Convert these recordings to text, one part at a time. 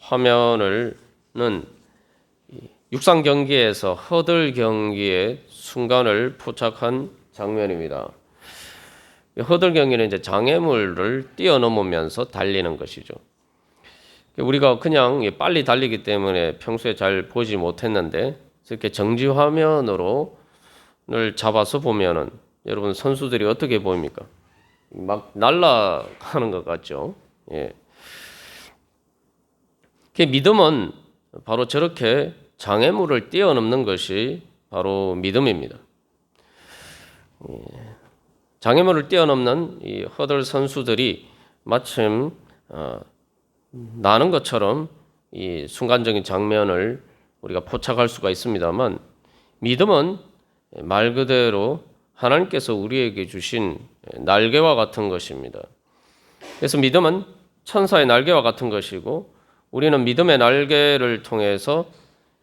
화면을는 육상 경기에서 허들 경기의 순간을 포착한 장면입니다. 허들 경기는 이제 장애물을 뛰어넘으면서 달리는 것이죠. 우리가 그냥 빨리 달리기 때문에 평소에 잘 보지 못했는데 이렇게 정지 화면으로 를 잡아서 보면은 여러분 선수들이 어떻게 보입니까? 막 날아가는 것 같죠. 예. 믿음은 바로 저렇게 장애물을 뛰어넘는 것이 바로 믿음입니다. 장애물을 뛰어넘는 이 허들 선수들이 마침 나는 것처럼 이 순간적인 장면을 우리가 포착할 수가 있습니다만, 믿음은 말 그대로 하나님께서 우리에게 주신 날개와 같은 것입니다. 그래서 믿음은 천사의 날개와 같은 것이고, 우리는 믿음의 날개를 통해서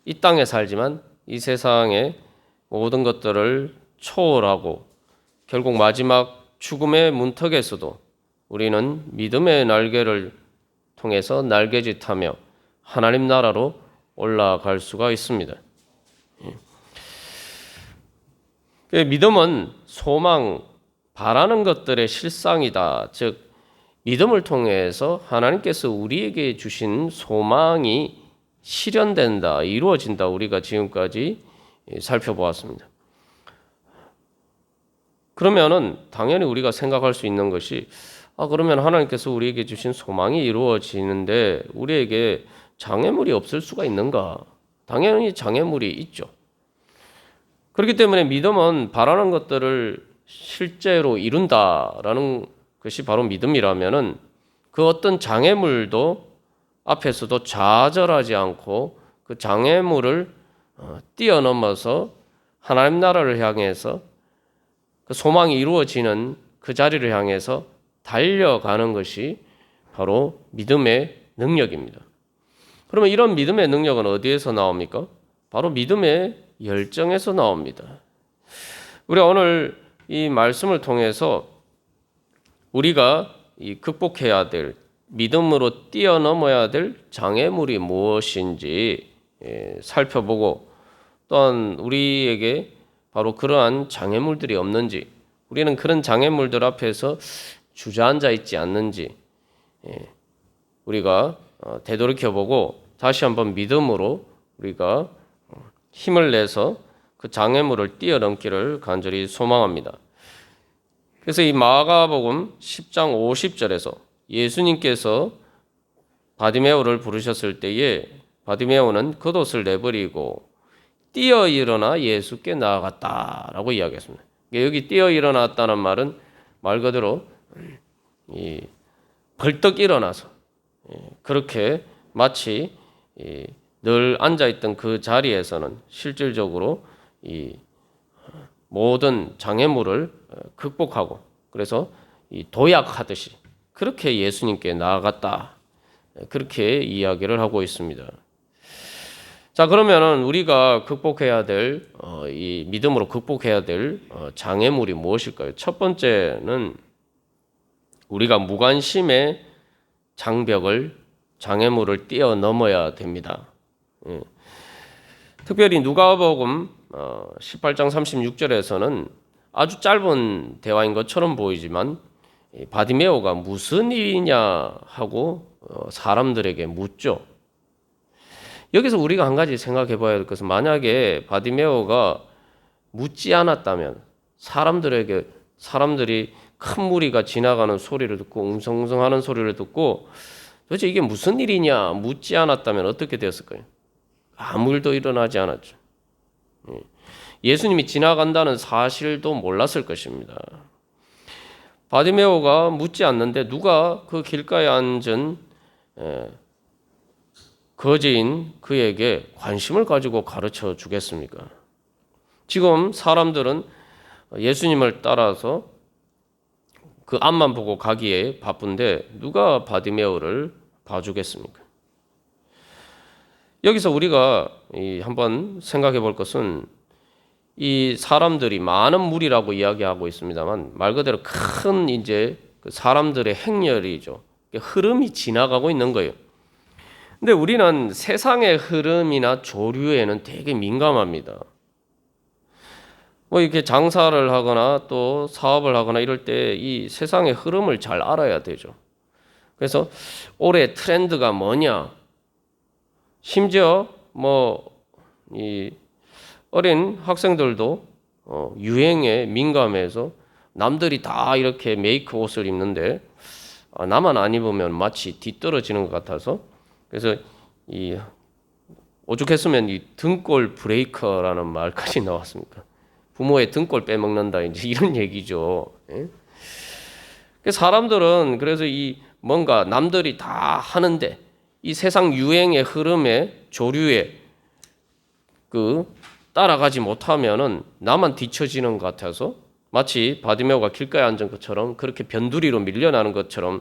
이 땅에 살지만 이 세상의 모든 것들을 초월하고 결국 마지막 죽음의 문턱에서도 우리는 믿음의 날개를 통해서 날개짓하며 하나님 나라로 올라갈 수가 있습니다. 믿음은 소망, 바라는 것들의 실상이다. 즉 믿음을 통해서 하나님께서 우리에게 주신 소망이 실현된다, 이루어진다. 우리가 지금까지 살펴보았습니다. 그러면은 당연히 우리가 생각할 수 있는 것이, 그러면 하나님께서 우리에게 주신 소망이 이루어지는데 우리에게 장애물이 없을 수가 있는가? 당연히 장애물이 있죠. 그렇기 때문에 믿음은 바라는 것들을 실제로 이룬다라는 것이 바로 믿음이라면은 그 어떤 장애물도 앞에서도 좌절하지 않고 그 장애물을 뛰어넘어서 하나님 나라를 향해서 그 소망이 이루어지는 그 자리를 향해서 달려가는 것이 바로 믿음의 능력입니다. 그러면 이런 믿음의 능력은 어디에서 나옵니까? 바로 믿음의 열정에서 나옵니다. 우리가 오늘 이 말씀을 통해서 우리가 극복해야 될, 믿음으로 뛰어넘어야 될 장애물이 무엇인지 살펴보고, 또한 우리에게 바로 그러한 장애물들이 없는지, 우리는 그런 장애물들 앞에서 주저앉아 있지 않는지 우리가 되돌이켜보고 다시 한번 믿음으로 우리가 힘을 내서 그 장애물을 뛰어넘기를 간절히 소망합니다. 그래서 이 마가복음 10장 50절에서 예수님께서 바디메오를 부르셨을 때에 바디메오는 겉옷을 내버리고 뛰어 일어나 예수께 나아갔다라고 이야기했습니다. 여기 뛰어 일어났다는 말은 말 그대로 벌떡 일어나서 그렇게 마치 늘 앉아있던 그 자리에서는 실질적으로 이 모든 장애물을 극복하고, 그래서 도약하듯이 그렇게 예수님께 나아갔다, 그렇게 이야기를 하고 있습니다. 자, 그러면은 우리가 극복해야 될 이 믿음으로 극복해야 될 장애물이 무엇일까요? 첫 번째는 우리가 무관심의 장애물을 뛰어넘어야 됩니다. 특별히 누가복음 18장 36절에서는 아주 짧은 대화인 것처럼 보이지만 바디메오가 무슨 일이냐 하고 사람들에게 묻죠. 여기서 우리가 한 가지 생각해 봐야 될 것은, 만약에 바디메오가 묻지 않았다면 사람들이 큰 무리가 지나가는 소리를 듣고 웅성웅성하는 소리를 듣고 도대체 이게 무슨 일이냐 묻지 않았다면 어떻게 되었을까요? 아무 일도 일어나지 않았죠. 예수님이 지나간다는 사실도 몰랐을 것입니다. 바디메오가 묻지 않는데 누가 그 길가에 앉은 거지인 그에게 관심을 가지고 가르쳐 주겠습니까? 지금 사람들은 예수님을 따라서 그 앞만 보고 가기에 바쁜데 누가 바디메오를 봐주겠습니까? 여기서 우리가 한번 생각해 볼 것은, 이 사람들이 많은 무리라고 이야기하고 있습니다만 말 그대로 큰 이제 사람들의 행렬이죠. 흐름이 지나가고 있는 거예요. 근데 우리는 세상의 흐름이나 조류에는 되게 민감합니다. 뭐 이렇게 장사를 하거나 또 사업을 하거나 이럴 때 이 세상의 흐름을 잘 알아야 되죠. 그래서 올해 트렌드가 뭐냐, 심지어 뭐 이 어린 학생들도 유행에 민감해서 남들이 다 이렇게 메이크 옷을 입는데 나만 안 입으면 마치 뒤떨어지는 것 같아서, 그래서 이 오죽했으면 이 등골 브레이커라는 말까지 나왔습니까? 부모의 등골 빼먹는다, 이제 이런 얘기죠. 예? 사람들은 그래서 이 뭔가 남들이 다 하는데 이 세상 유행의 흐름에 조류에 따라가지 못하면은 나만 뒤처지는 것 같아서 마치 바디메오가 길가에 앉은 것처럼 그렇게 변두리로 밀려나는 것처럼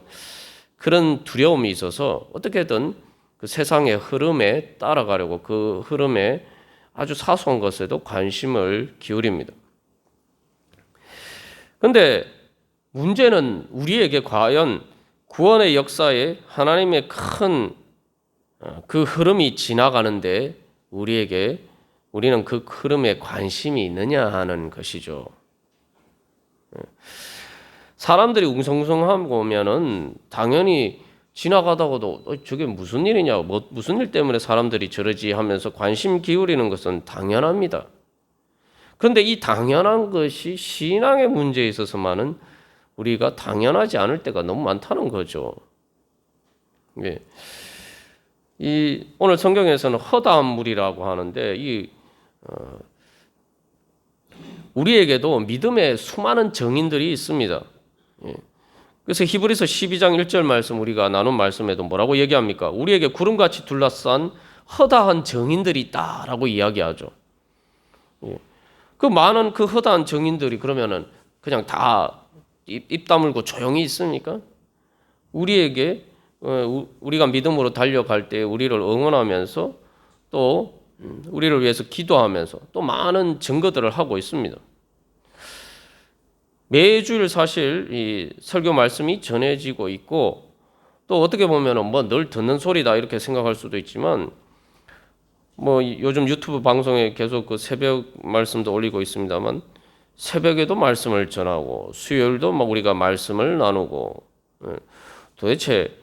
그런 두려움이 있어서 어떻게든 그 세상의 흐름에 따라가려고 그 흐름에 아주 사소한 것에도 관심을 기울입니다. 그런데 문제는 우리에게 과연 구원의 역사에 하나님의 큰 그 흐름이 지나가는데 우리는 그 흐름에 관심이 있느냐 하는 것이죠. 사람들이 웅성웅성하고 오면은 당연히 지나가다가도 저게 무슨 일이냐, 무슨 일 때문에 사람들이 저러지 하면서 관심 기울이는 것은 당연합니다. 그런데 이 당연한 것이 신앙의 문제에 있어서만은 우리가 당연하지 않을 때가 너무 많다는 거죠. 예. 오늘 성경에서는 허다한 물이라고 하는데 우리에게도 믿음의 수많은 정인들이 있습니다. 예. 그래서 히브리서 12장 1절 말씀 우리가 나눈 말씀에도 뭐라고 얘기합니까? 우리에게 구름같이 둘러싼 허다한 정인들이 있다라고 이야기하죠. 예. 그 많은 그 허다한 정인들이 그러면은 그냥 다 입 다물고 조용히 있습니까? 우리에게 우리가 믿음으로 달려갈 때 우리를 응원하면서 또 우리를 위해서 기도하면서 또 많은 증거들을 하고 있습니다. 매주일 사실 이 설교 말씀이 전해지고 있고 또 어떻게 보면은 뭐 늘 듣는 소리다 이렇게 생각할 수도 있지만 뭐 요즘 유튜브 방송에 계속 그 새벽 말씀도 올리고 있습니다만 새벽에도 말씀을 전하고 수요일도 막 우리가 말씀을 나누고 도대체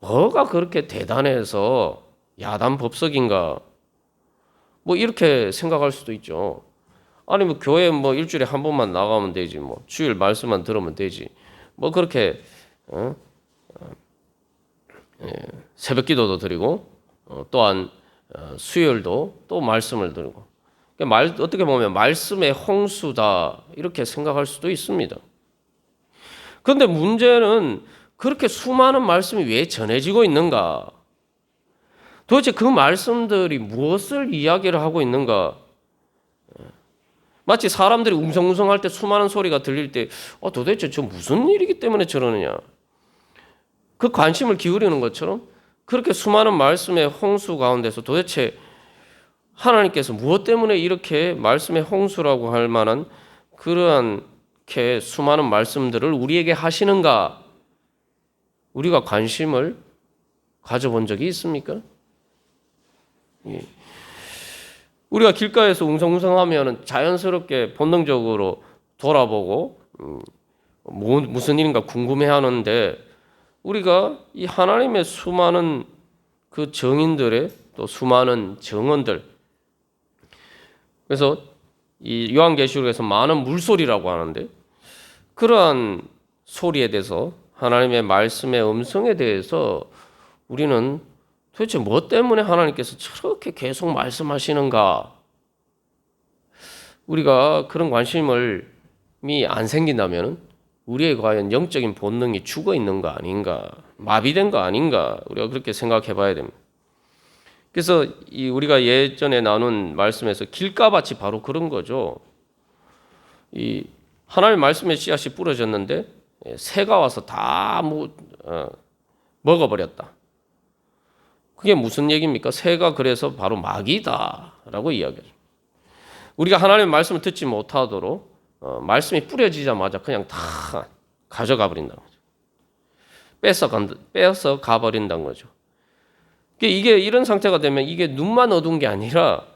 뭐가 그렇게 대단해서 야단 법석인가 뭐 이렇게 생각할 수도 있죠. 아니 뭐 교회 뭐 일주일에 한 번만 나가면 되지, 뭐 주일 말씀만 들으면 되지, 뭐 그렇게 새벽기도도 드리고 또한 수요일도 또 말씀을 드리고 어떻게 보면 말씀의 홍수다 이렇게 생각할 수도 있습니다. 그런데 문제는 그렇게 수많은 말씀이 왜 전해지고 있는가? 도대체 그 말씀들이 무엇을 이야기를 하고 있는가? 마치 사람들이 웅성웅성할 때 수많은 소리가 들릴 때 도대체 저 무슨 일이기 때문에 저러느냐? 그 관심을 기울이는 것처럼 그렇게 수많은 말씀의 홍수 가운데서 도대체 하나님께서 무엇 때문에 이렇게 말씀의 홍수라고 할 만한 그러한게 수많은 말씀들을 우리에게 하시는가? 우리가 관심을 가져본 적이 있습니까? 예. 우리가 길가에서 웅성웅성하면 자연스럽게 본능적으로 돌아보고 무슨 일인가 궁금해하는데 우리가 이 하나님의 수많은 그 정인들의 또 수많은 정언들, 그래서 이 요한계시록에서 많은 물소리라고 하는데 그러한 소리에 대해서 하나님의 말씀의 음성에 대해서 우리는 도대체 뭐 때문에 하나님께서 저렇게 계속 말씀하시는가? 우리가 그런 관심이 안 생긴다면 우리의 과연 영적인 본능이 죽어 있는 거 아닌가? 마비된 거 아닌가? 우리가 그렇게 생각해 봐야 됩니다. 그래서 우리가 예전에 나눈 말씀에서 길가밭이 바로 그런 거죠. 이 하나님의 말씀의 씨앗이 뿌려졌는데 새가 와서 다 먹어버렸다. 그게 무슨 얘기입니까? 새가 그래서 바로 마귀다라고 이야기하죠. 우리가 하나님의 말씀을 듣지 못하도록 말씀이 뿌려지자마자 그냥 다 가져가 버린다는 거죠. 뺏어 가버린다는 거죠. 이게 이런 상태가 되면 이게 눈만 어두운 게 아니라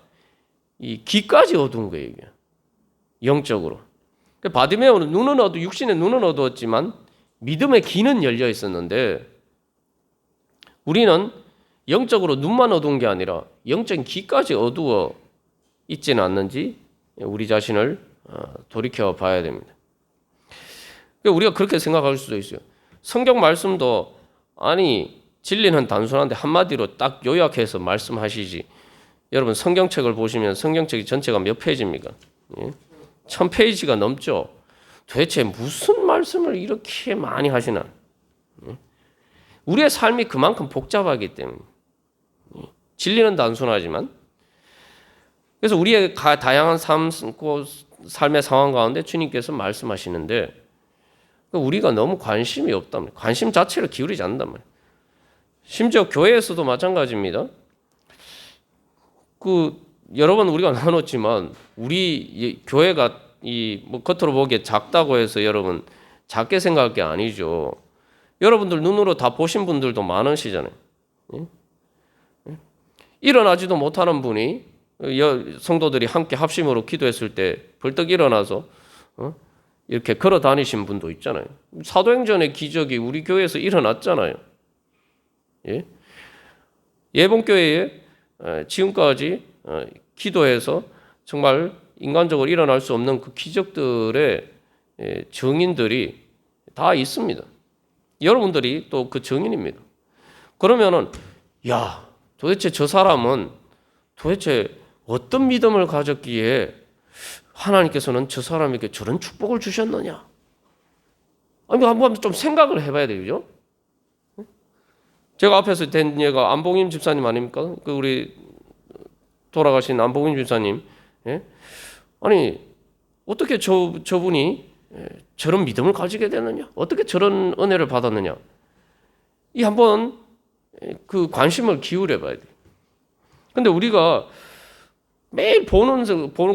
이 귀까지 어두운 거예요. 이게. 영적으로. 바디메오는 육신의 눈은 어두웠지만 믿음의 귀는 열려 있었는데 우리는 영적으로 눈만 어두운 게 아니라 영적인 귀까지 어두워 있지는 않는지 우리 자신을 돌이켜 봐야 됩니다. 우리가 그렇게 생각할 수도 있어요. 성경 말씀도 아니 진리는 단순한데 한마디로 딱 요약해서 말씀하시지. 여러분 성경책을 보시면 성경책이 전체가 몇 페이지입니까? 1000페이지가 넘죠. 도대체 무슨 말씀을 이렇게 많이 하시나? 우리의 삶이 그만큼 복잡하기 때문에 진리는 단순하지만 그래서 우리의 다양한 삶의 상황 가운데 주님께서 말씀하시는데 우리가 너무 관심이 없단 말이에요. 관심 자체를 기울이지 않는단 말이에요. 심지어 교회에서도 마찬가지입니다. 여러 번 우리가 나눴지만 우리 교회가 겉으로 보기에 작다고 해서 여러분 작게 생각할 게 아니죠. 여러분들 눈으로 다 보신 분들도 많으시잖아요. 일어나지도 못하는 분이 성도들이 함께 합심으로 기도했을 때 벌떡 일어나서 이렇게 걸어 다니신 분도 있잖아요. 사도행전의 기적이 우리 교회에서 일어났잖아요. 예봉교회에 지금까지 기도해서 정말 인간적으로 일어날 수 없는 그 기적들의 증인들이 다 있습니다. 여러분들이 또 그 증인입니다. 그러면은 도대체 저 사람은 도대체 어떤 믿음을 가졌기에 하나님께서는 저 사람에게 저런 축복을 주셨느냐? 아니 한번 좀 생각을 해봐야 되죠. 제가 앞에서 된 예가 안봉임 집사님 아닙니까? 우리 돌아가신 안봉임 집사님. 아니 어떻게 저분이 저런 믿음을 가지게 되느냐? 어떻게 저런 은혜를 받았느냐? 이 한번 그 관심을 기울여 봐야 돼. 근데 우리가 매일 보는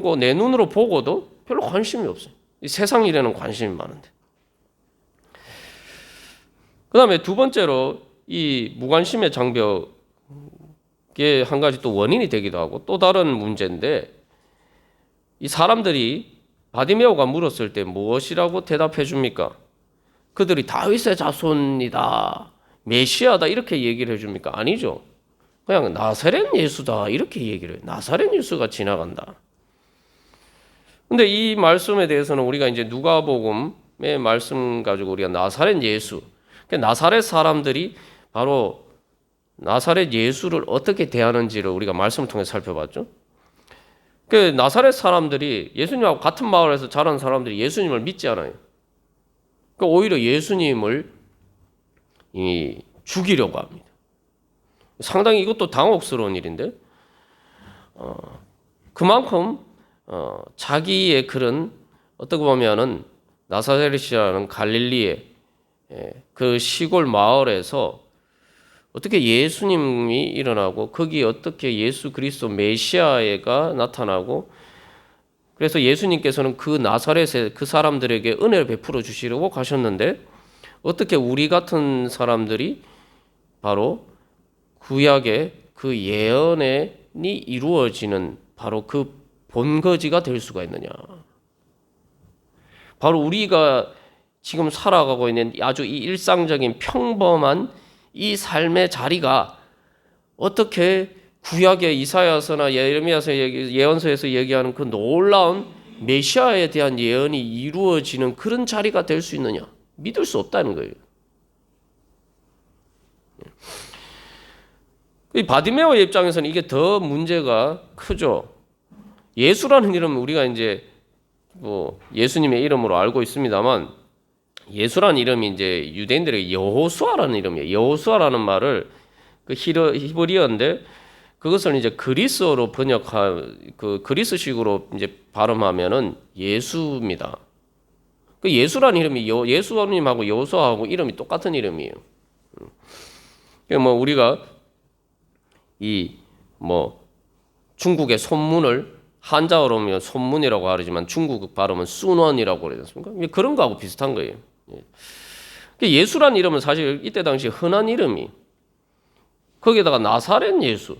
거 내 눈으로 보고도 별로 관심이 없어요. 이 세상 일에는 관심이 많은데. 그다음에 두 번째로 이 무관심의 장벽에 한 가지 또 원인이 되기도 하고 또 다른 문제인데 이 사람들이 바디메오가 물었을 때 무엇이라고 대답해 줍니까? 그들이 다윗의 자손이다, 메시아다 이렇게 얘기를 해줍니까? 아니죠. 그냥 나사렛 예수다 이렇게 얘기를 해요. 나사렛 예수가 지나간다. 근데 이 말씀에 대해서는 우리가 이제 누가복음의 말씀 가지고 우리가 나사렛 예수, 나사렛 사람들이 바로 나사렛 예수를 어떻게 대하는지를 우리가 말씀을 통해 살펴봤죠. 그 나사렛 사람들이 예수님하고 같은 마을에서 자란 사람들이 예수님을 믿지 않아요. 오히려 예수님을 죽이려고 합니다. 상당히 이것도 당혹스러운 일인데 그만큼 자기의 그런 어떻게 보면은 나사렛이라는 갈릴리의 그 시골 마을에서 어떻게 예수님이 일어나고 거기에 어떻게 예수 그리스도 메시아가 나타나고 그래서 예수님께서는 그 나사렛의 그 사람들에게 은혜를 베풀어 주시려고 가셨는데 어떻게 우리 같은 사람들이 바로 구약의 그 예언이 이루어지는 바로 그 본거지가 될 수가 있느냐. 바로 우리가 지금 살아가고 있는 아주 이 일상적인 평범한 이 삶의 자리가 어떻게 구약의 이사야서나 예레미야서 예언서에서 얘기하는 그 놀라운 메시아에 대한 예언이 이루어지는 그런 자리가 될 수 있느냐. 믿을 수 없다는 거예요. 바디메오의 입장에서는 이게 더 문제가 크죠. 예수라는 이름은 우리가 이제 예수님의 이름으로 알고 있습니다만 예수라는 이름이 이제 유대인들에게 여호수아라는 이름이에요. 여호수아라는 말을 그 히브리어인데 그것을 이제 그리스어로 그 그리스식으로 이제 발음하면은 예수입니다. 그 예수라는 이름이 예수님하고 여호수아하고 이름이 똑같은 이름이에요. 우리가 중국의 손문을 한자어로 하면 손문이라고 하지만 중국 발음은 순원이라고 그러지 않습니까? 그런 거하고 비슷한 거예요. 예수라는 이름은 사실 이때 당시 흔한 이름이 거기에다가 나사렛 예수.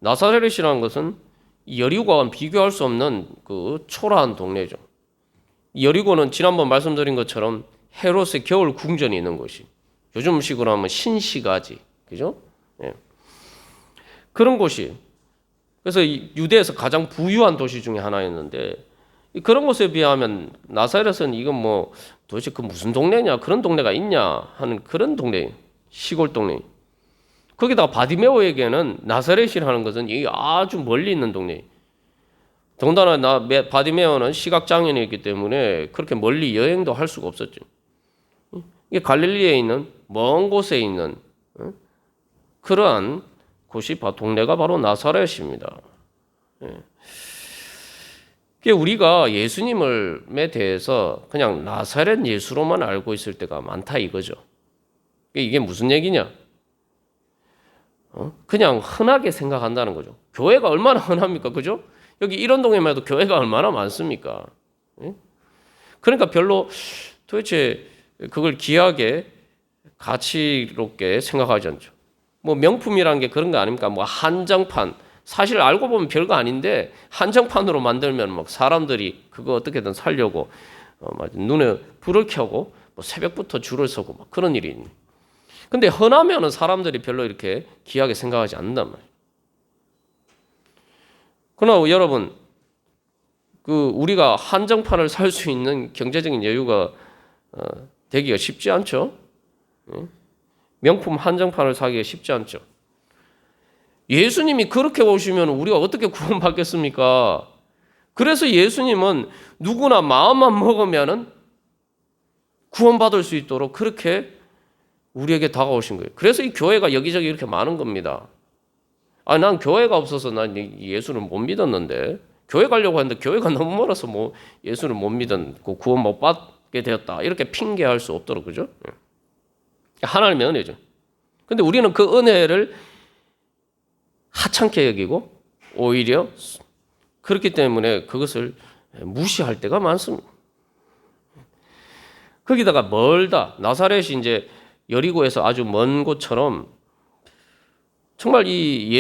나사렛이라는 것은 여리고와는 비교할 수 없는 그 초라한 동네죠. 여리고는 지난번 말씀드린 것처럼 헤롯의 겨울 궁전이 있는 곳이. 요즘식으로 하면 신시가지. 그죠? 예. 그런 곳이. 그래서 유대에서 가장 부유한 도시 중에 하나였는데 그런 곳에 비하면 나사렛은 이건 뭐 도대체 그 무슨 동네냐, 그런 동네가 있냐 하는 그런 동네, 시골 동네. 거기다가 바디메오에게는 나사렛이라는 것은 이 아주 멀리 있는 동네. 더군다나 바디메오는 시각장애인이기 때문에 그렇게 멀리 여행도 할 수가 없었죠. 이게 갈릴리에 있는 먼 곳에 있는 그러한 곳이 동네가 바로 나사렛입니다. 우리가 예수님에 대해서 그냥 나사렛 예수로만 알고 있을 때가 많다 이거죠. 이게 무슨 얘기냐? 그냥 흔하게 생각한다는 거죠. 교회가 얼마나 흔합니까? 그죠? 여기 이런 동네만 해도 교회가 얼마나 많습니까? 그러니까 별로 도대체 그걸 귀하게 가치롭게 생각하지 않죠. 뭐 명품이라는 게 그런 거 아닙니까? 뭐 한정판. 사실 알고 보면 별거 아닌데 한정판으로 만들면 막 사람들이 그거 어떻게든 살려고 눈에 불을 켜고 뭐 새벽부터 줄을 서고 막 그런 일이 있네. 근데 흔하면은 사람들이 별로 이렇게 귀하게 생각하지 않는단 말이에요. 그러나 여러분, 우리가 한정판을 살 수 있는 경제적인 여유가 되기가 쉽지 않죠. 명품 한정판을 사기가 쉽지 않죠. 예수님이 그렇게 오시면 우리가 어떻게 구원받겠습니까? 그래서 예수님은 누구나 마음만 먹으면은 구원받을 수 있도록 그렇게 우리에게 다가오신 거예요. 그래서 이 교회가 여기저기 이렇게 많은 겁니다. 난 교회가 없어서 난 예수를 못 믿었는데, 교회 가려고 했는데 교회가 너무 멀어서 뭐 예수를 못 믿었고 구원 못 받게 되었다. 이렇게 핑계할 수 없도록, 그죠? 하나님의 은혜죠. 근데 우리는 그 은혜를 하찮게 여기고 오히려 그렇기 때문에 그것을 무시할 때가 많습니다. 거기다가 멀다. 나사렛이 이제 여리고에서 아주 먼 곳처럼 정말 이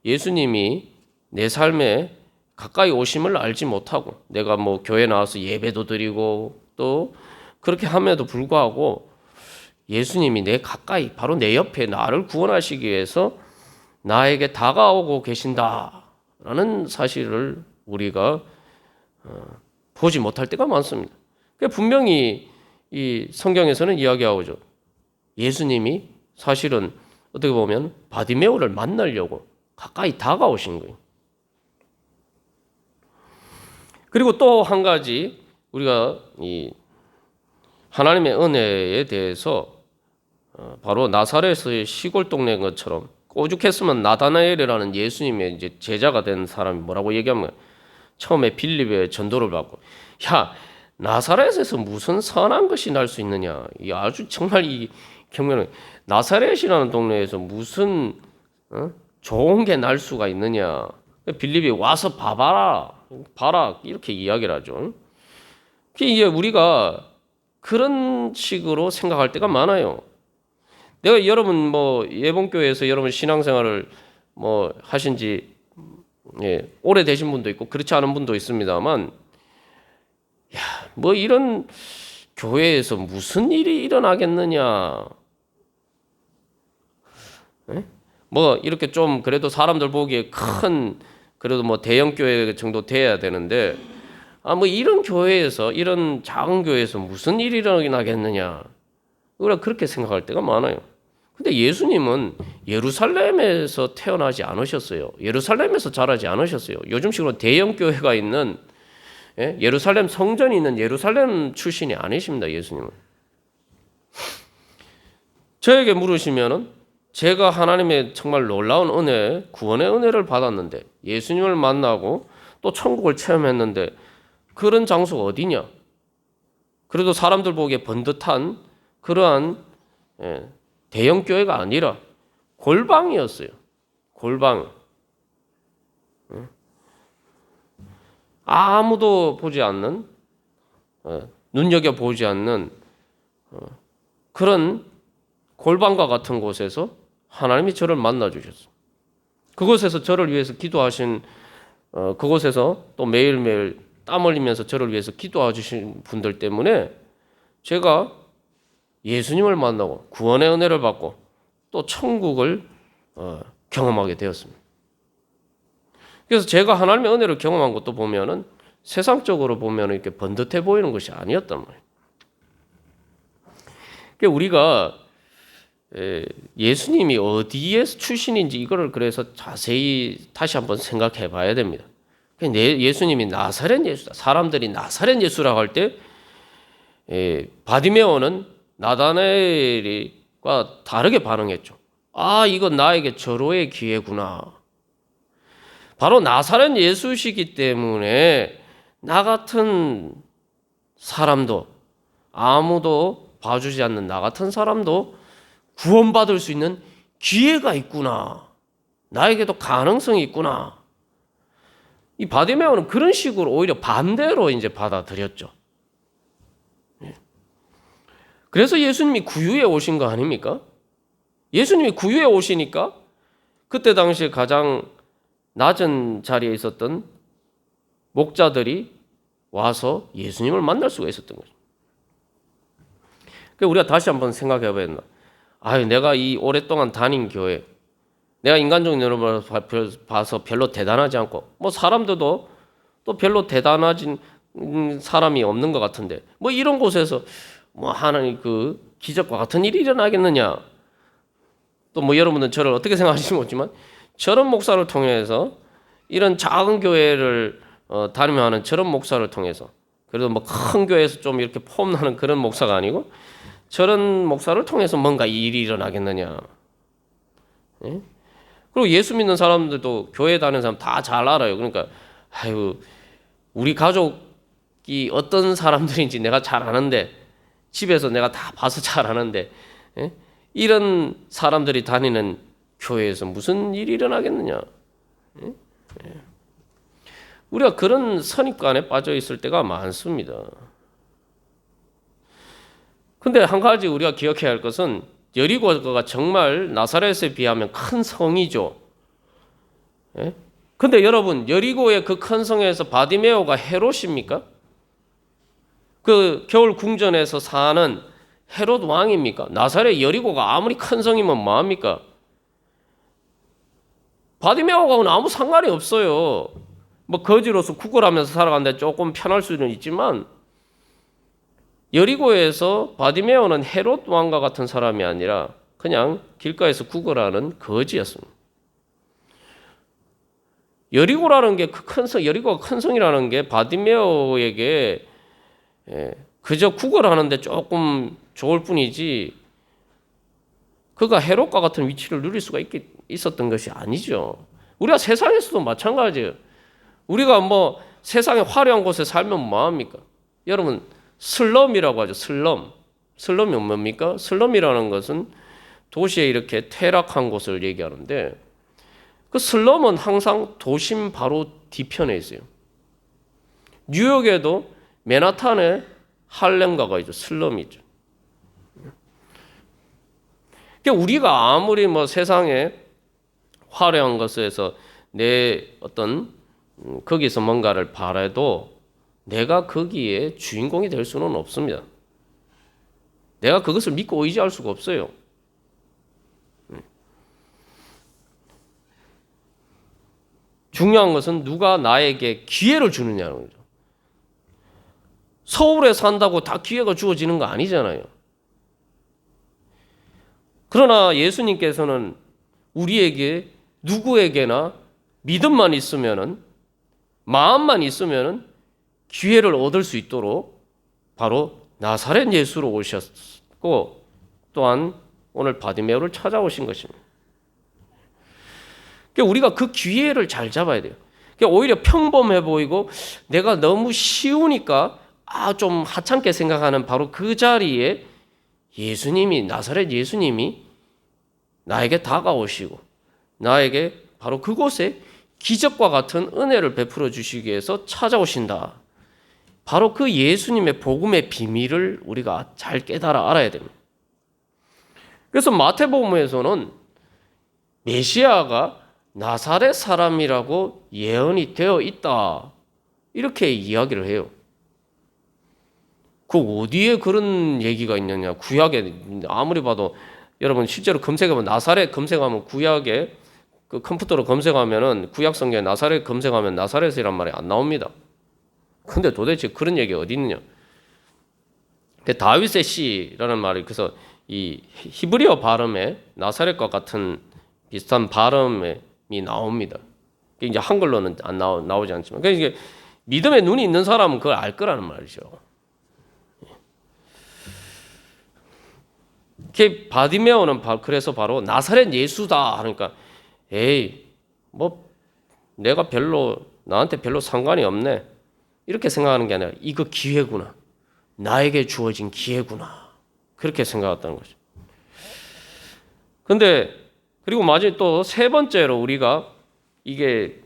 예수님이 내 삶에 가까이 오심을 알지 못하고 내가 뭐 교회 나와서 예배도 드리고 또 그렇게 함에도 불구하고 예수님이 내 가까이 바로 내 옆에 나를 구원하시기 위해서 나에게 다가오고 계신다라는 사실을 우리가 보지 못할 때가 많습니다. 분명히 이 성경에서는 이야기하고죠. 예수님이 사실은 어떻게 보면 바디메오를 만나려고 가까이 다가오신 거예요. 그리고 또 한 가지 우리가 이 하나님의 은혜에 대해서 바로 나사렛의 시골 동네인 것처럼 오죽했으면 나다나엘이라는 예수님의 이제 제자가 된 사람이 뭐라고 얘기하면 처음에 빌립의 전도를 받고 야 나사렛에서 무슨 선한 것이 날 수 있느냐. 아주 정말 이 경면은 나사렛이라는 동네에서 무슨 좋은 게 날 수가 있느냐. 빌립이 와서 봐라 이렇게 이야기를 하죠. 이게 우리가 그런 식으로 생각할 때가 많아요. 내가 여러분 뭐 예봉교회에서 여러분 신앙생활을 뭐 하신지 오래 되신 분도 있고 그렇지 않은 분도 있습니다만 뭐 이런 교회에서 무슨 일이 일어나겠느냐. 뭐 이렇게 좀 그래도 사람들 보기에 큰 그래도 뭐 대형 교회 정도 돼야 되는데 뭐 이런 교회에서 이런 작은 교회에서 무슨 일이 일어나겠느냐. 우리가 그렇게 생각할 때가 많아요. 근데 예수님은 예루살렘에서 태어나지 않으셨어요. 예루살렘에서 자라지 않으셨어요. 요즘식으로 대형 교회가 있는 예루살렘 성전이 있는 예루살렘 출신이 아니십니다. 예수님은. 저에게 물으시면은 제가 하나님의 정말 놀라운 은혜, 구원의 은혜를 받았는데 예수님을 만나고 또 천국을 체험했는데 그런 장소가 어디냐? 그래도 사람들 보기에 번듯한 그러한 대형 교회가 아니라 골방이었어요. 골방. 아무도 보지 않는, 눈여겨보지 않는 그런 골방과 같은 곳에서 하나님이 저를 만나 주셨어요. 그곳에서 저를 위해서 기도하신 그곳에서 또 매일매일 땀 흘리면서 저를 위해서 기도해 주신 분들 때문에 제가 예수님을 만나고 구원의 은혜를 받고 또 천국을 경험하게 되었습니다. 그래서 제가 하나님의 은혜를 경험한 것도 보면은 세상적으로 보면은 이렇게 번듯해 보이는 것이 아니었단 말이에요. 그러니까 우리가 예수님이 어디에서 출신인지 이거를 그래서 자세히 다시 한번 생각해 봐야 됩니다. 예수님이 나사렛 예수다. 사람들이 나사렛 예수라고 할 때 바디메오는 나다나엘과 다르게 반응했죠. 아, 이건 나에게 절호의 기회구나. 바로 나사렛 예수시기 때문에 나 같은 사람도 아무도 봐주지 않는 나 같은 사람도 구원받을 수 있는 기회가 있구나. 나에게도 가능성이 있구나. 이 바디메오는 그런 식으로 오히려 반대로 이제 받아들였죠. 그래서 예수님이 구유에 오신 거 아닙니까? 예수님이 구유에 오시니까 그때 당시에 가장 낮은 자리에 있었던 목자들이 와서 예수님을 만날 수가 있었던 거죠. 그러니까 우리가 다시 한번 생각해 봐야 된다. 아유, 내가 이 오랫동안 다닌 교회, 내가 인간적인 면으로 봐서 별로 대단하지 않고, 뭐 사람들도 또 별로 대단하진 사람이 없는 것 같은데, 뭐 이런 곳에서 뭐 하나님 그 기적과 같은 일이 일어나겠느냐? 또 뭐 여러분은 저를 어떻게 생각하실지 모르지만 저런 목사를 통해서 이런 작은 교회를 다니며 하는 저런 목사를 통해서 그래도 뭐 큰 교회에서 좀 이렇게 폼나는 그런 목사가 아니고 저런 목사를 통해서 뭔가 일이 일어나겠느냐? 예? 그리고 예수 믿는 사람들도 교회 다니는 사람 다 잘 알아요. 그러니까 아유 우리 가족이 어떤 사람들인지 내가 잘 아는데 집에서 내가 다 봐서 잘 아는데 예? 이런 사람들이 다니는 교회에서 무슨 일이 일어나겠느냐? 예? 예. 우리가 그런 선입관에 빠져 있을 때가 많습니다. 근데 한 가지 우리가 기억해야 할 것은 여리고가 정말 나사렛에 비하면 큰 성이죠. 예? 근데 여러분 여리고의 그 큰 성에서 바디메오가 헤롯입니까? 그 겨울 궁전에서 사는 헤롯 왕입니까? 나사렛 여리고가 아무리 큰 성이면 뭐합니까? 바디메오하고는 아무 상관이 없어요. 뭐 거지로서 구걸하면서 살아가는데 조금 편할 수는 있지만 여리고에서 바디메오는 헤롯 왕과 같은 사람이 아니라 그냥 길가에서 구걸하는 거지였습니다. 여리고라는 게 큰 성, 여리고가 큰 성이라는 게 바디메오에게 그저 구걸하는데 조금 좋을 뿐이지 그가 헤롯과 같은 위치를 누릴 수가 있었던 것이 아니죠. 우리가 세상에서도 마찬가지예요. 우리가 뭐 세상에 화려한 곳에 살면 뭐합니까? 여러분 슬럼이라고 하죠. 슬럼이 뭡니까? 슬럼이라는 것은 도시에 이렇게 퇴락한 곳을 얘기하는데 그 슬럼은 항상 도심 바로 뒤편에 있어요. 뉴욕에도 맨하탄에 할렘가가 있죠. 슬럼이 있죠. 그러니까 우리가 아무리 뭐 세상에 화려한 것에서 내 어떤 거기서 뭔가를 바라도 내가 거기에 주인공이 될 수는 없습니다. 내가 그것을 믿고 의지할 수가 없어요. 중요한 것은 누가 나에게 기회를 주느냐는 거죠. 서울에 산다고 다 기회가 주어지는 거 아니잖아요. 그러나 예수님께서는 우리에게 누구에게나 믿음만 있으면은 마음만 있으면은 기회를 얻을 수 있도록 바로 나사렛 예수로 오셨고 또한 오늘 바디메오를 찾아오신 것입니다. 그러니까 우리가 그 기회를 잘 잡아야 돼요. 그러니까 오히려 평범해 보이고 내가 너무 쉬우니까 좀 하찮게 생각하는 바로 그 자리에 예수님이 나사렛 예수님이 나에게 다가오시고 나에게 바로 그곳에 기적과 같은 은혜를 베풀어 주시기 위해서 찾아오신다. 바로 그 예수님의 복음의 비밀을 우리가 잘 깨달아 알아야 됩니다. 그래서 마태복음에서는 메시아가 나사렛 사람이라고 예언이 되어 있다. 이렇게 이야기를 해요. 그 어디에 그런 얘기가 있느냐? 구약에 아무리 봐도 여러분 실제로 검색하면 나사렛 검색하면 구약에 그 컴퓨터로 검색하면은 구약 성경에 나사렛 검색하면 나사렛이란 말이 안 나옵니다. 근데 도대체 그런 얘기 어디 있느냐? 그 다윗의 시라는 말이 그래서 이 히브리어 발음에 나사렛과 같은 비슷한 발음이 나옵니다. 이제 한글로는 안 나오지 않지만 그러니까 이게 믿음의 눈이 있는 사람은 그걸 알 거라는 말이죠. 바디메오는 그래서 바로 나사렛 예수다 하니까 에이 뭐 내가 나한테 별로 상관이 없네 이렇게 생각하는 게 아니라 이거 기회구나. 나에게 주어진 기회구나. 그렇게 생각했다는 거죠. 근데 그리고 마지막에 또 세 번째로 우리가 이게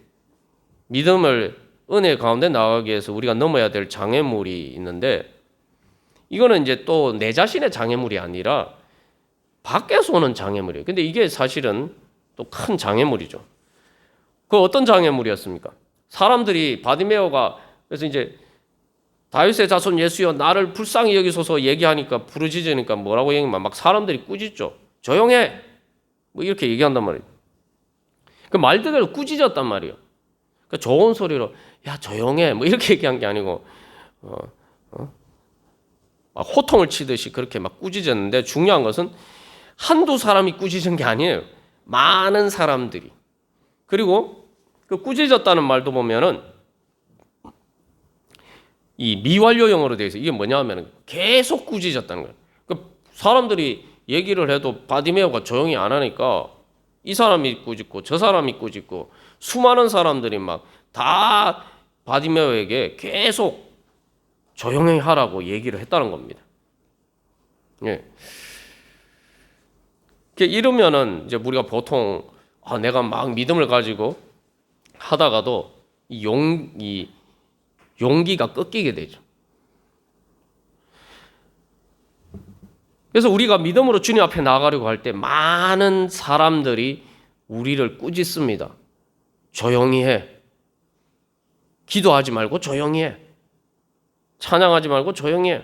믿음을 은혜 가운데 나가기 위해서 우리가 넘어야 될 장애물이 있는데 이거는 이제 또 내 자신의 장애물이 아니라 밖에서 오는 장애물이에요. 근데 이게 사실은 또 큰 장애물이죠. 그 어떤 장애물이었습니까? 사람들이 바디메오가 그래서 이제 다윗의 자손 예수여 나를 불쌍히 여기소서 얘기하니까 부르짖으니까 뭐라고 얘기하면 막 사람들이 꾸짖죠. 조용해. 뭐 이렇게 얘기한단 말이에요. 그 말 그대로 꾸짖었단 말이에요. 그 좋은 소리로 야 조용해. 뭐 이렇게 얘기한 게 아니고 막 호통을 치듯이 그렇게 막 꾸짖었는데 중요한 것은 한두 사람이 꾸짖은 게 아니에요. 많은 사람들이. 그리고 그 꾸짖었다는 말도 보면은 이 미완료형으로 되어 있어요. 이게 뭐냐 하면 계속 꾸짖었다는 거예요. 그 사람들이 얘기를 해도 바디메오가 조용히 안 하니까 이 사람이 꾸짖고 저 사람이 꾸짖고 수많은 사람들이 막 다 바디메오에게 계속 조용히 하라고 얘기를 했다는 겁니다. 예. 이러면은 이제 우리가 보통 내가 막 믿음을 가지고 하다가도 이 용기가 꺾이게 되죠. 그래서 우리가 믿음으로 주님 앞에 나가려고 할 때 많은 사람들이 우리를 꾸짖습니다. 조용히 해. 기도하지 말고 조용히 해. 찬양하지 말고 조용히 해.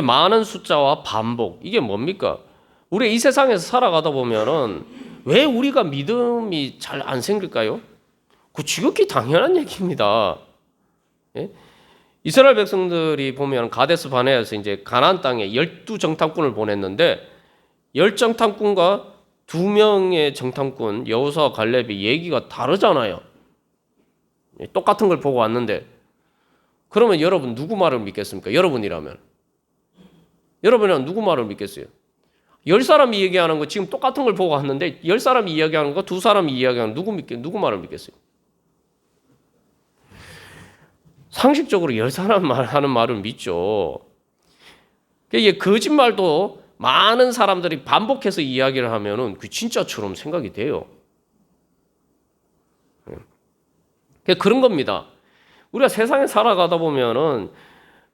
많은 숫자와 반복. 이게 뭡니까? 우리 이 세상에서 살아가다 보면은 왜 우리가 믿음이 잘 안 생길까요? 그 지극히 당연한 얘기입니다. 예? 이스라엘 백성들이 보면 가데스 바네아에서 이제 가나안 땅에 12정탐꾼을 보냈는데 10정탐꾼과 2명의 정탐꾼 여호수아와 갈렙이 얘기가 다르잖아요. 똑같은 걸 보고 왔는데 그러면 여러분 누구 말을 믿겠습니까? 여러분이라면 누구 말을 믿겠어요? 10사람이 얘기하는 거 지금 똑같은 걸 보고 왔는데 10사람이 이야기하는 거 2사람이 이야기하는 거 누구 말을 믿겠어요? 상식적으로 10사람 하는 말을 믿죠. 이게 거짓말도 많은 사람들이 반복해서 이야기를 하면은 그 진짜처럼 생각이 돼요. 그런 겁니다. 우리가 세상에 살아가다 보면은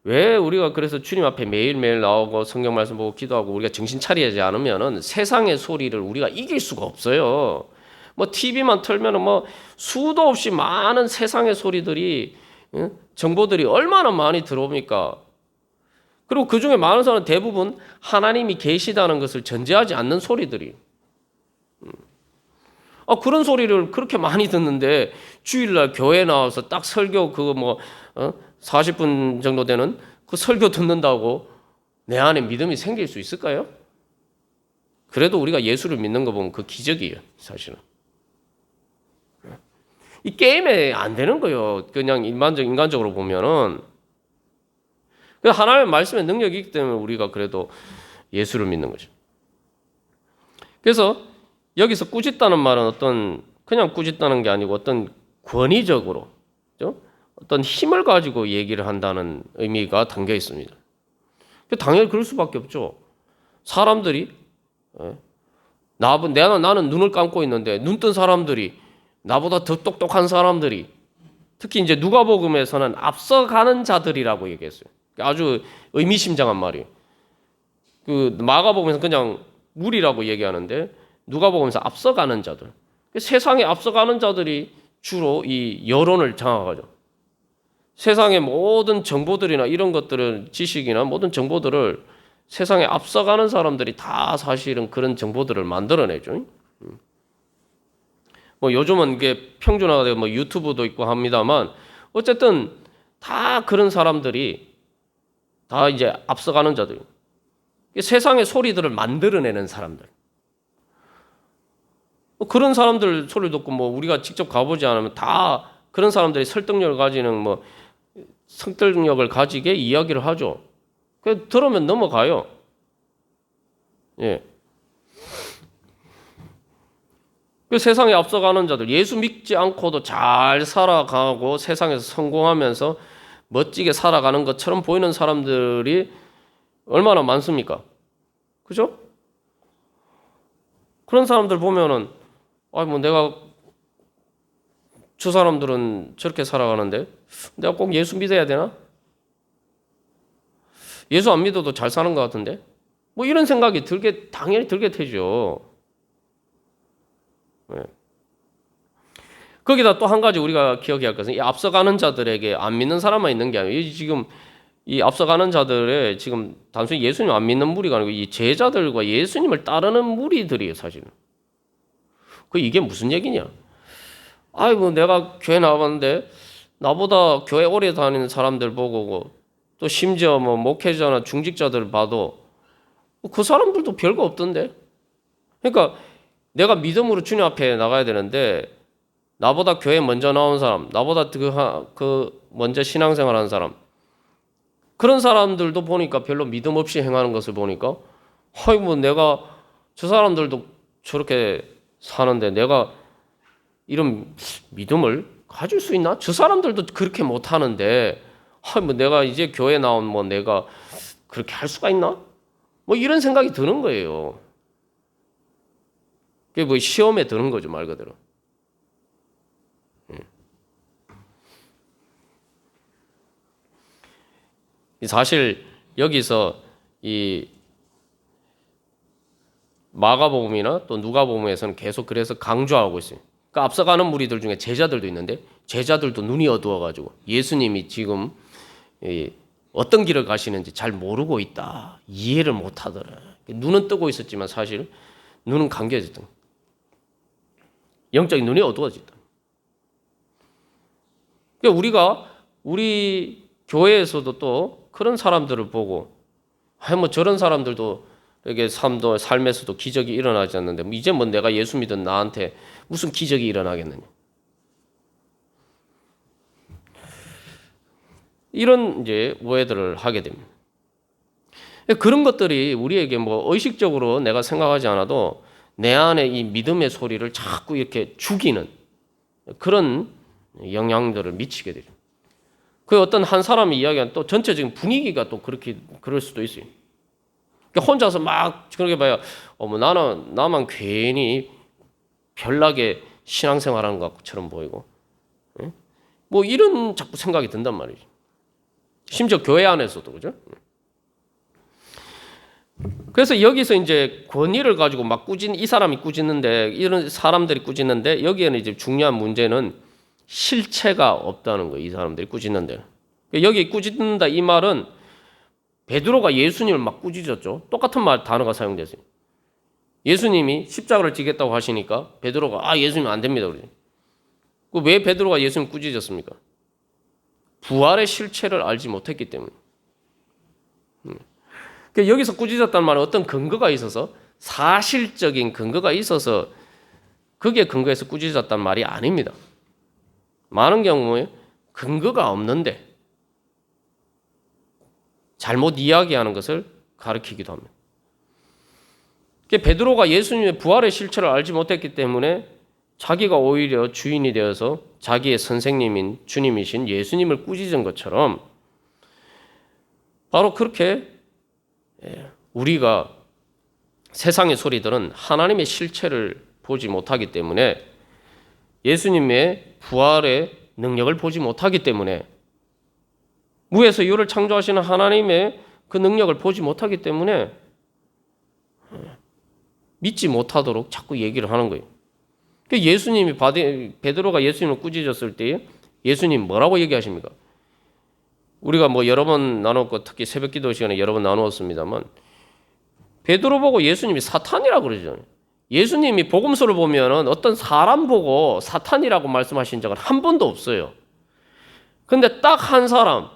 왜 우리가 그래서 주님 앞에 매일매일 나오고 성경 말씀 보고 기도하고 우리가 정신 차리지 않으면은 세상의 소리를 우리가 이길 수가 없어요. 뭐 TV만 틀면은 뭐 수도 없이 많은 세상의 소리들이 정보들이 얼마나 많이 들어옵니까? 그리고 그 중에 많은 사람은 대부분 하나님이 계시다는 것을 전제하지 않는 소리들이. 그런 소리를 그렇게 많이 듣는데 주일날 교회 나와서 딱 설교 40분 정도 되는 그 설교 듣는다고 내 안에 믿음이 생길 수 있을까요? 그래도 우리가 예수를 믿는 거 보면 그 기적이에요, 사실은. 이 게임에 안 되는 거예요. 그냥 인간적으로 보면은. 하나님의 말씀의 능력이 있기 때문에 우리가 그래도 예수를 믿는 거죠. 그래서 여기서 꾸짖다는 말은 그냥 꾸짖다는 게 아니고 어떤 권위적으로, 그렇죠? 어떤 힘을 가지고 얘기를 한다는 의미가 담겨 있습니다. 당연히 그럴 수밖에 없죠. 사람들이, 나는 눈을 감고 있는데 눈 뜬 사람들이 나보다 더 똑똑한 사람들이 특히 이제 누가복음에서는 앞서가는 자들이라고 얘기했어요. 아주 의미심장한 말이에요. 그 마가복음에서 그냥 무리라고 얘기하는데 누가복음에서 앞서가는 자들. 세상에 앞서가는 자들이 주로 이 여론을 장악하죠. 세상의 모든 정보들이나 이런 것들은 지식이나 모든 정보들을 세상에 앞서가는 사람들이 다 사실은 그런 정보들을 만들어내죠. 뭐 요즘은 이게 평준화되고 뭐 유튜브도 있고 합니다만 어쨌든 다 그런 사람들이 다 이제 앞서가는 자들. 세상의 소리들을 만들어내는 사람들. 그런 사람들 소리를 듣고 뭐 우리가 직접 가보지 않으면 다 그런 사람들이 설득력을 가지는 뭐 설득력을 가지게 이야기를 하죠. 그 들으면 넘어가요. 예. 그 세상에 앞서가는 자들, 예수 믿지 않고도 잘 살아가고 세상에서 성공하면서 멋지게 살아가는 것처럼 보이는 사람들이 얼마나 많습니까? 그죠? 그런 사람들 보면은, 뭐 내가 저 사람들은 저렇게 살아가는데 내가 꼭 예수 믿어야 되나? 예수 안 믿어도 잘 사는 것 같은데? 뭐 이런 생각이 당연히 들게 되죠. 네. 거기다 또 한 가지 우리가 기억해야 할 것은 이 앞서가는 자들에게 안 믿는 사람만 있는 게 아니에요. 지금 이 앞서가는 자들의 지금 단순히 예수님 안 믿는 무리가 아니고 이 제자들과 예수님을 따르는 무리들이에요, 사실은. 이게 무슨 얘기냐? 아이고, 내가 교회 나와봤는데 나보다 교회 오래 다니는 사람들 보고 또 심지어 뭐 목회자나 중직자들 봐도 그 사람들도 별거 없던데. 그러니까 내가 믿음으로 주님 앞에 나가야 되는데 나보다 교회 먼저 나온 사람, 나보다 그 먼저 신앙생활하는 사람, 그런 사람들도 보니까 별로 믿음 없이 행하는 것을 보니까 뭐 내가 저 사람들도 저렇게 사는데 내가 이런 믿음을 가질 수 있나? 저 사람들도 그렇게 못하는데 뭐 내가 이제 교회 나온 뭐 내가 그렇게 할 수가 있나? 뭐 이런 생각이 드는 거예요. 그게 뭐 시험에 드는 거죠, 말 그대로. 사실 여기서 이 마가복음이나 또 누가복음에서는 계속 그래서 강조하고 있어요. 그러니까 앞서가는 무리들 중에 제자들도 있는데 제자들도 눈이 어두워가지고 예수님이 지금 어떤 길을 가시는지 잘 모르고 있다. 이해를 못하더라. 눈은 뜨고 있었지만 사실 눈은 감겨졌다. 영적인 눈이 어두워졌다. 그러니까 우리 교회에서도 또 그런 사람들을 보고 뭐 저런 사람들도 이게 삶에서도 기적이 일어나지 않는데 이제 뭐 내가 예수 믿은 나한테 무슨 기적이 일어나겠느냐. 이런 이제 오해들을 하게 됩니다. 그런 것들이 우리에게 뭐 의식적으로 내가 생각하지 않아도 내 안에 이 믿음의 소리를 자꾸 이렇게 죽이는 그런 영향들을 미치게 되죠. 그 어떤 한 사람이 이야기한 또 전체적인 분위기가 또 그럴 수도 있어요. 그러니까 혼자서 막 그렇게 봐야 나만 괜히 별나게 신앙생활하는 것처럼 보이고 뭐 이런 자꾸 생각이 든단 말이죠. 심지어 교회 안에서도 그죠? 그래서 여기서 이제 권위를 가지고 막 이 사람이 꾸짖는데 이런 사람들이 꾸짖는데 여기에는 이제 중요한 문제는 실체가 없다는 거예요. 이 사람들이 꾸짖는데 여기 꾸짖는다 이 말은 베드로가 예수님을 막 꾸짖었죠. 똑같은 단어가 사용됐어요. 예수님이 십자가를 지겠다고 하시니까 베드로가 예수님 안 됩니다. 그러죠. 왜 베드로가 예수님 꾸짖었습니까? 부활의 실체를 알지 못했기 때문에. 그러니까 여기서 꾸짖었다는 말은 어떤 근거가 있어서 사실적인 근거가 있어서 그게 근거에서 꾸짖었다는 말이 아닙니다. 많은 경우에 근거가 없는데 잘못 이야기하는 것을 가리키기도 합니다. 베드로가 예수님의 부활의 실체를 알지 못했기 때문에 자기가 오히려 주인이 되어서 자기의 선생님인 주님이신 예수님을 꾸짖은 것처럼 바로 그렇게 우리가 세상의 소리들은 하나님의 실체를 보지 못하기 때문에 예수님의 부활의 능력을 보지 못하기 때문에 무에서 유를 창조하시는 하나님의 그 능력을 보지 못하기 때문에 믿지 못하도록 자꾸 얘기를 하는 거예요. 예수님이 베드로가 예수님을 꾸짖었을 때 예수님 뭐라고 얘기하십니까? 우리가 뭐 여러 번 나눴고 특히 새벽기도 시간에 여러 번 나누었습니다만 베드로 보고 예수님이 사탄이라고 그러죠. 예수님이 복음서를 보면은 어떤 사람 보고 사탄이라고 말씀하신 적은 한 번도 없어요. 근데 딱 한 사람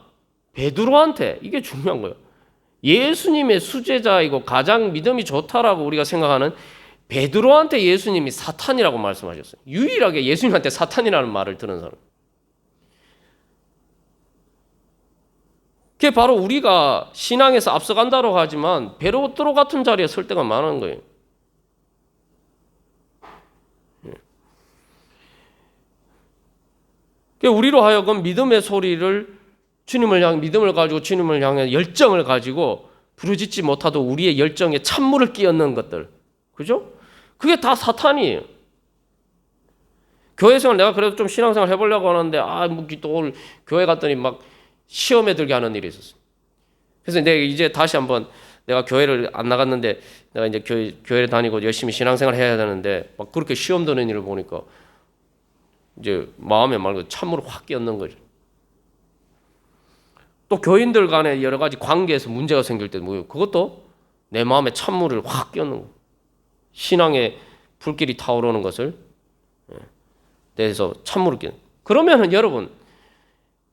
베드로한테 이게 중요한 거예요. 예수님의 수제자이고 가장 믿음이 좋다라고 우리가 생각하는 베드로한테 예수님이 사탄이라고 말씀하셨어요. 유일하게 예수님한테 사탄이라는 말을 들은 사람. 그게 바로 우리가 신앙에서 앞서간다고 하지만 베드로 같은 자리에 설 때가 많은 거예요. 우리로 하여금 믿음의 소리를 주님을 향해 믿음을 가지고 주님을 향해 열정을 가지고 부르짖지 못하도 우리의 열정에 찬물을 끼얹는 것들, 그죠? 그게 다 사탄이에요. 교회 생활 내가 그래도 좀 신앙생활 해보려고 하는데 또 오늘 교회 갔더니 막 시험에 들게 하는 일이 있었어요. 그래서 내가 이제 다시 한번 내가 교회를 안 나갔는데 내가 이제 교회를 다니고 열심히 신앙생활 해야 되는데 막 그렇게 시험 드는 일을 보니까 이제 마음에 말고 찬물을 확 끼얹는 거죠. 또 교인들 간에 여러 가지 관계에서 문제가 생길 때 뭐 그것도 내 마음에 찬물을 확 끼얹는 거예요. 신앙의 불길이 타오르는 것을 대해서 찬물을 끼얹는. 그러면은 여러분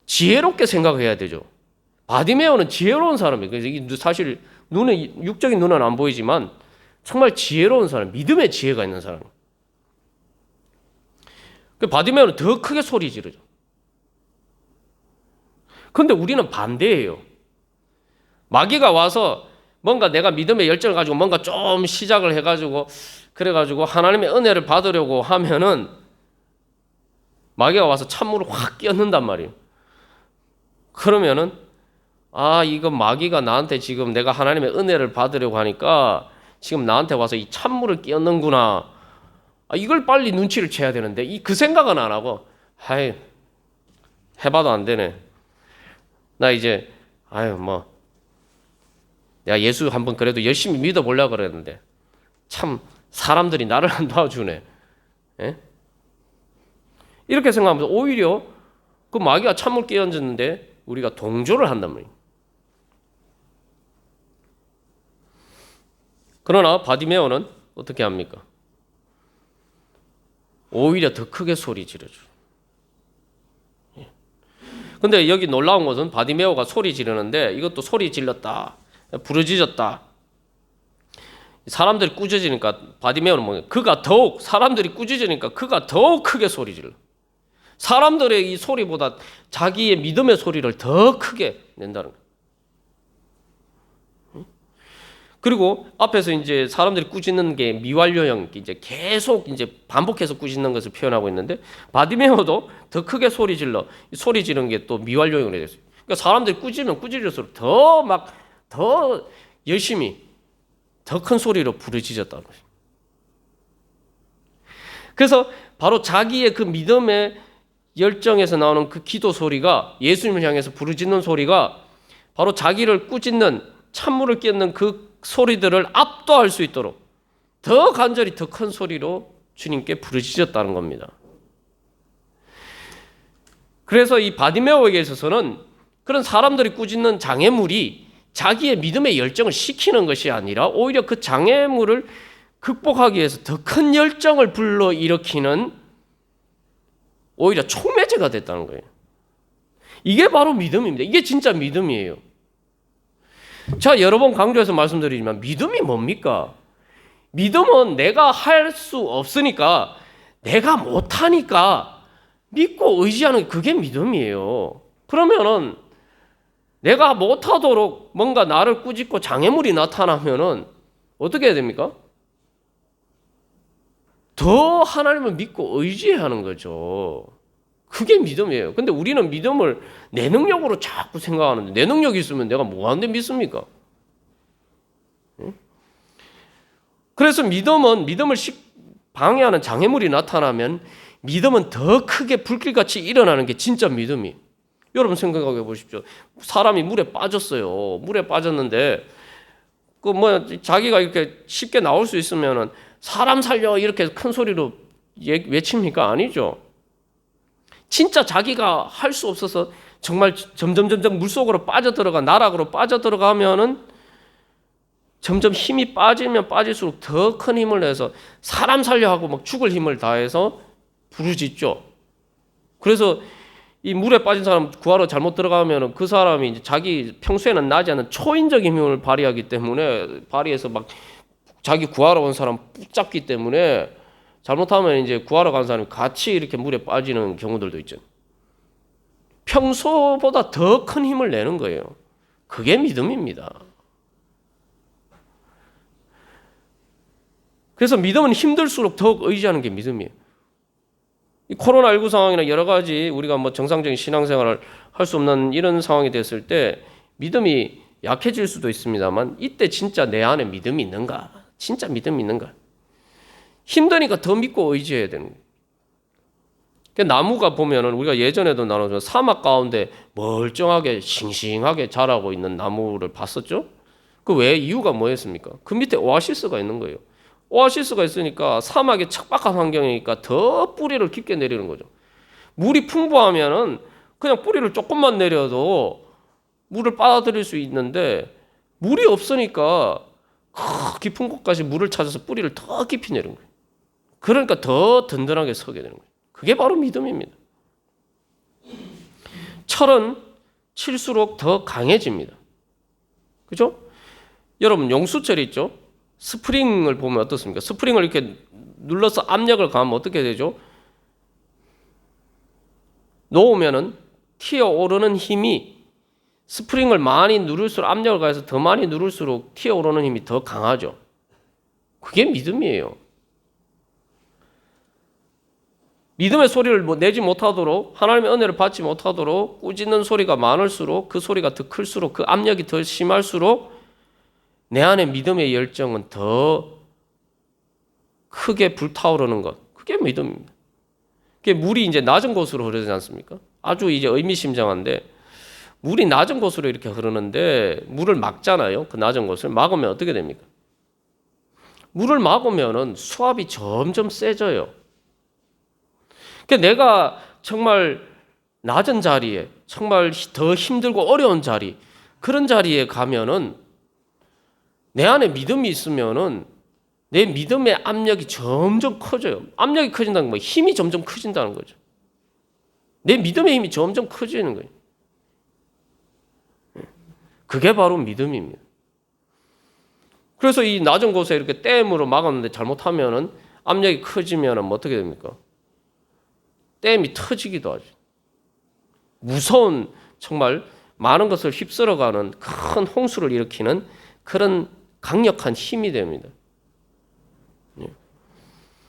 지혜롭게 생각해야 되죠. 바디메오는 지혜로운 사람이에요. 그래서 이게 사실 육적인 눈은 안 보이지만 정말 지혜로운 사람, 믿음의 지혜가 있는 사람이에요. 바디메오는 더 크게 소리 지르죠. 근데 우리는 반대예요. 마귀가 와서 뭔가 내가 믿음의 열정을 가지고 뭔가 좀 시작을 해가지고 그래가지고 하나님의 은혜를 받으려고 하면은 마귀가 와서 찬물을 확 끼얹는단 말이에요. 그러면은 이거 마귀가 나한테 지금 내가 하나님의 은혜를 받으려고 하니까 지금 나한테 와서 이 찬물을 끼얹는구나. 이걸 빨리 눈치를 채야 되는데 그 생각은 안 하고 해봐도 안 되네. 나 이제 내가 예수 한번 그래도 열심히 믿어보려고 그랬는데 참 사람들이 나를 안 도와주네. 예? 이렇게 생각하면서 오히려 그 마귀가 찬물 끼얹었는데 우리가 동조를 한단 말이에요. 그러나 바디메오는 어떻게 합니까? 오히려 더 크게 소리 지르죠. 근데 여기 놀라운 것은 바디메오가 소리 지르는데 이것도 소리 질렀다, 부르짖었다. 사람들이 꾸짖으니까 바디메오는 뭐예요? 사람들이 꾸짖으니까 그가 더욱 크게 소리 질러. 사람들의 이 소리보다 자기의 믿음의 소리를 더 크게 낸다는 거예요. 그리고 앞에서 이제 사람들이 꾸짖는 게 미완료형, 이제 계속 이제 반복해서 꾸짖는 것을 표현하고 있는데 바디메오도 더 크게 소리 지르는 게 또 미완료형으로 됐어요. 그러니까 사람들이 꾸짖으면 꾸짖을수록 더 열심히 더 큰 소리로 부르짖었다는 거죠. 그래서 바로 자기의 그 믿음의 열정에서 나오는 그 기도 소리가 예수님을 향해서 부르짖는 소리가 바로 자기를 꾸짖는 찬물을 끼얹는 그 소리들을 압도할 수 있도록 더 간절히 더 큰 소리로 주님께 부르짖었다는 겁니다. 그래서 이 바디메오에게 있어서는 그런 사람들이 꾸짖는 장애물이 자기의 믿음의 열정을 식히는 것이 아니라 오히려 그 장애물을 극복하기 위해서 더 큰 열정을 불러일으키는 오히려 촉매제가 됐다는 거예요. 이게 바로 믿음입니다. 이게 진짜 믿음이에요. 제가 여러 번 강조해서 말씀드리지만 믿음이 뭡니까? 믿음은 내가 할 수 없으니까 내가 못하니까 믿고 의지하는 그게 믿음이에요. 그러면은 내가 못하도록 뭔가 나를 꾸짖고 장애물이 나타나면은 어떻게 해야 됩니까? 더 하나님을 믿고 의지해야 하는 거죠. 그게 믿음이에요. 근데 우리는 믿음을 내 능력으로 자꾸 생각하는데 내 능력이 있으면 내가 뭐 하는데 믿습니까? 그래서 믿음을 방해하는 장애물이 나타나면 믿음은 더 크게 불길같이 일어나는 게 진짜 믿음이에요. 여러분 생각해 보십시오. 사람이 물에 빠졌어요. 물에 빠졌는데 그 뭐 자기가 이렇게 쉽게 나올 수 있으면은 사람 살려 이렇게 큰 소리로 외칩니까? 아니죠. 진짜 자기가 할 수 없어서 정말 점점 물속으로 빠져들어가 나락으로 빠져들어가면은 점점 힘이 빠지면 빠질수록 더 큰 힘을 내서 사람 살려 하고 막 죽을 힘을 다해서 부르짖죠. 그래서 이 물에 빠진 사람 구하러 잘못 들어가면 그 사람이 이제 자기 평소에는 나지 않은 초인적인 힘을 발휘하기 때문에 발휘해서 막 자기 구하러 온 사람 붙잡기 때문에 잘못하면 이제 구하러 간 사람이 같이 이렇게 물에 빠지는 경우들도 있죠. 평소보다 더 큰 힘을 내는 거예요. 그게 믿음입니다. 그래서 믿음은 힘들수록 더욱 의지하는 게 믿음이에요. 이 코로나19 상황이나 여러 가지 우리가 뭐 정상적인 신앙생활을 할 수 없는 이런 상황이 됐을 때 믿음이 약해질 수도 있습니다만 이때 진짜 내 안에 믿음이 있는가? 진짜 믿음이 있는가? 힘드니까 더 믿고 의지해야 되는 거예요. 나무가 보면은 우리가 예전에도 나눠서 사막 가운데 멀쩡하게 싱싱하게 자라고 있는 나무를 봤었죠? 그 왜 이유가 뭐였습니까? 그 밑에 오아시스가 있는 거예요. 오아시스가 있으니까 사막의 척박한 환경이니까 더 뿌리를 깊게 내리는 거죠. 물이 풍부하면은 그냥 뿌리를 조금만 내려도 물을 빨아들일 수 있는데 물이 없으니까 깊은 곳까지 물을 찾아서 뿌리를 더 깊이 내리는 거예요. 그러니까 더 든든하게 서게 되는 거예요. 그게 바로 믿음입니다. 철은 칠수록 더 강해집니다. 그죠? 여러분 용수철 있죠? 스프링을 보면 어떻습니까? 스프링을 이렇게 눌러서 압력을 가하면 어떻게 되죠? 놓으면은 튀어오르는 힘이 스프링을 많이 누를수록 압력을 가해서 더 많이 누를수록 튀어오르는 힘이 더 강하죠. 그게 믿음이에요. 믿음의 소리를 내지 못하도록 하나님의 은혜를 받지 못하도록 꾸짖는 소리가 많을수록 그 소리가 더 클수록 그 압력이 더 심할수록 내 안에 믿음의 열정은 더 크게 불타오르는 것. 그게 믿음입니다. 그게 물이 이제 낮은 곳으로 흐르지 않습니까? 아주 이제 의미심장한데 물이 낮은 곳으로 이렇게 흐르는데 물을 막잖아요. 그 낮은 곳을 막으면 어떻게 됩니까? 물을 막으면은 수압이 점점 세져요. 그러니까 내가 정말 낮은 자리에 정말 더 힘들고 어려운 자리 그런 자리에 가면은 내 안에 믿음이 있으면은 내 믿음의 압력이 점점 커져요. 압력이 커진다는 건 힘이 점점 커진다는 거죠. 내 믿음의 힘이 점점 커지는 거예요. 그게 바로 믿음입니다. 그래서 이 낮은 곳에 이렇게 댐으로 막았는데 잘못하면은 압력이 커지면은 뭐 어떻게 됩니까? 댐이 터지기도 하죠. 무서운 정말 많은 것을 휩쓸어가는 큰 홍수를 일으키는 그런 강력한 힘이 됩니다.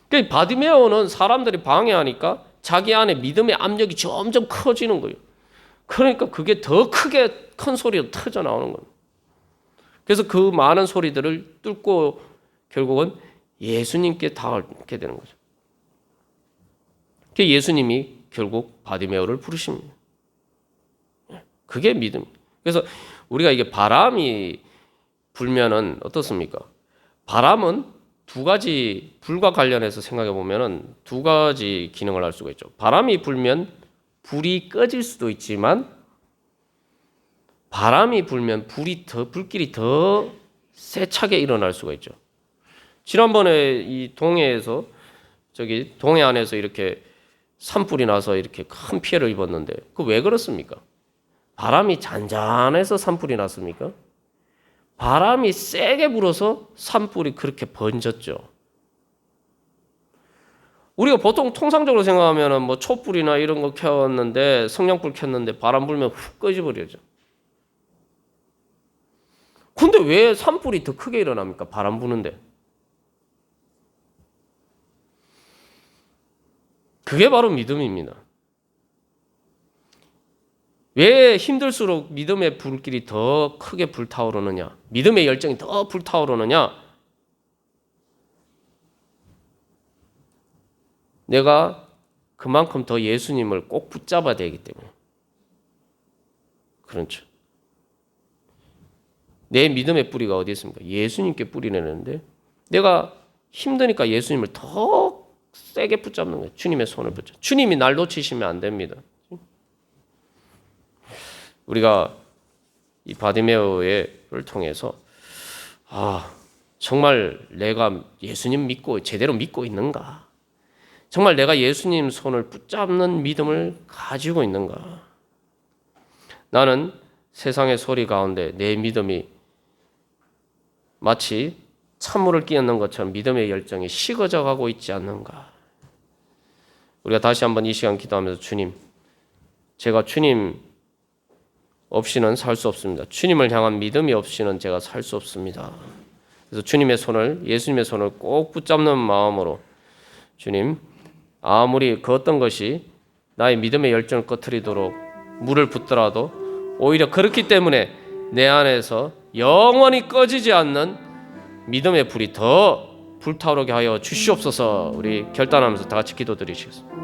그러니까 바디메오는 사람들이 방해하니까 자기 안에 믿음의 압력이 점점 커지는 거예요. 그러니까 그게 더 크게 큰 소리로 터져 나오는 거예요. 그래서 그 많은 소리들을 뚫고 결국은 예수님께 닿게 되는 거죠. 예수님이 결국 바디메오를 부르십니다. 그게 믿음. 그래서 우리가 이게 바람이 불면은 어떻습니까? 바람은 두 가지 불과 관련해서 생각해 보면은 두 가지 기능을 할 수가 있죠. 바람이 불면 불이 꺼질 수도 있지만 바람이 불면 불길이 더 세차게 일어날 수가 있죠. 지난번에 이 동해에서 동해 안에서 이렇게 산불이 나서 이렇게 큰 피해를 입었는데 그 왜 그렇습니까? 바람이 잔잔해서 산불이 났습니까? 바람이 세게 불어서 산불이 그렇게 번졌죠. 우리가 보통 통상적으로 생각하면 뭐 촛불이나 이런 거 켰는데 성냥불 켰는데 바람 불면 훅 꺼져버리죠. 근데 왜 산불이 더 크게 일어납니까? 바람 부는데. 그게 바로 믿음입니다. 왜 힘들수록 믿음의 불길이 더 크게 불타오르느냐? 믿음의 열정이 더 불타오르느냐? 내가 그만큼 더 예수님을 꼭 붙잡아야 되기 때문에. 그렇죠. 내 믿음의 뿌리가 어디 있습니까? 예수님께 뿌리내는데 내가 힘드니까 예수님을 더 세게 붙잡는 거예요. 주님의 손을 붙잡. 주님이 날 놓치시면 안 됩니다. 우리가 이 바디메오를 통해서 정말 내가 예수님 믿고 제대로 믿고 있는가? 정말 내가 예수님 손을 붙잡는 믿음을 가지고 있는가? 나는 세상의 소리 가운데 내 믿음이 마치 찬물을 끼얹는 것처럼 믿음의 열정이 식어져 가고 있지 않는가? 우리가 다시 한번 이 시간 기도하면서 주님, 제가 주님 없이는 살 수 없습니다. 주님을 향한 믿음이 없이는 제가 살 수 없습니다. 그래서 주님의 손을, 예수님의 손을 꼭 붙잡는 마음으로 주님, 아무리 그 어떤 것이 나의 믿음의 열정을 꺼트리도록 물을 붓더라도 오히려 그렇기 때문에 내 안에서 영원히 꺼지지 않는 믿음의 불이 더 불타오르게 하여 주시옵소서. 우리 결단하면서 다 같이 기도드리시겠습니다.